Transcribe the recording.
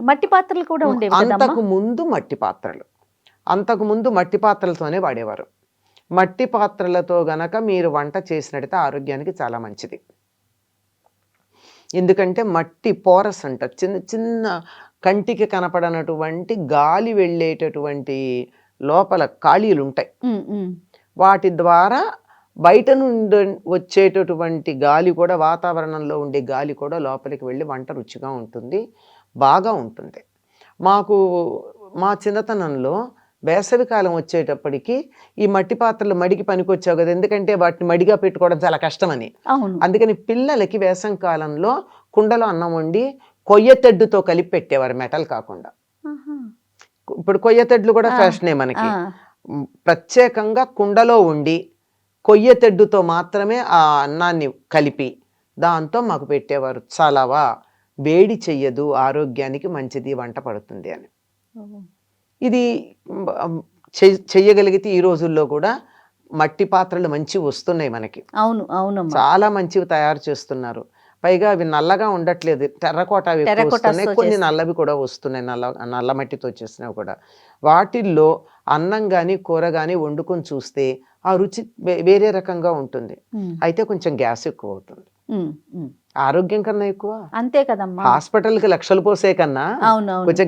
మట్టి పాత్రలు కూడా ఉండేవి కదమ్మా? అంతకు ముందు మట్టి పాత్రలతోనే వాడేవారు. మట్టి పాత్రలతో గనక మీరు వంట చేసినట్టయితే ఆరోగ్యానికి చాలా మంచిది. ఎందుకంటే మట్టి పోరస్ అంటారు, చిన్న చిన్న కంటికి కనపడనటువంటి గాలి వెళ్ళేటటువంటి లోపల ఖాళీలు ఉంటాయి. వాటి ద్వారా బయట నుండి వచ్చేటటువంటి గాలి కూడా, వాతావరణంలో ఉండే గాలి కూడా లోపలికి వెళ్ళి వంట రుచిగా ఉంటుంది, బాగా ఉంటుంది. మా చిన్నతనంలో వేసవికాలం వచ్చేటప్పటికి ఈ మట్టి పాత్రలు మడికి పనికొచ్చావు కదా, ఎందుకంటే వాటిని మడిగా పెట్టుకోవడం చాలా కష్టమని. అందుకని పిల్లలకి వేసవి కాలంలో కుండలో అన్నం వండి కొయ్య తెడ్డుతో కలిపి పెట్టేవారు, మెటల్ కాకుండా. ఇప్పుడు కొయ్య తెడ్లు కూడా ఫ్యాషనే మనకి. ప్రత్యేకంగా కుండలో వండి కొయ్య తెడ్డుతో మాత్రమే ఆ అన్నాన్ని కలిపి దాంతో మాకు పెట్టేవారు. చాలావా, వేడి చెయ్యదు, ఆరోగ్యానికి మంచిది, వంట పడుతుంది అని. ఇది చెయ్యగలిగితే ఈ రోజుల్లో కూడా మట్టి పాత్రలు మంచివి వస్తున్నాయి మనకి. చాలా మంచివి తయారు చేస్తున్నారు. పైగా అవి నల్లగా ఉండట్లేదు, టెర్రకోట వస్తున్నాయి, కొన్ని నల్లవి కూడా వస్తున్నాయి, నల్ల మట్టితో చేసినవి కూడా. వాటిల్లో అన్నం కానీ కూర కానీ వండుకొని చూస్తే ఆ రుచి వేరే రకంగా ఉంటుంది. అయితే కొంచెం గ్యాస్ ఎక్కువ అవుతుంది, ఆరోగ్యం కన్నా ఎక్కువ. అంతే కదమ్మా, హాస్పిటల్కి లక్షలు పోసే కన్నా కొంచెం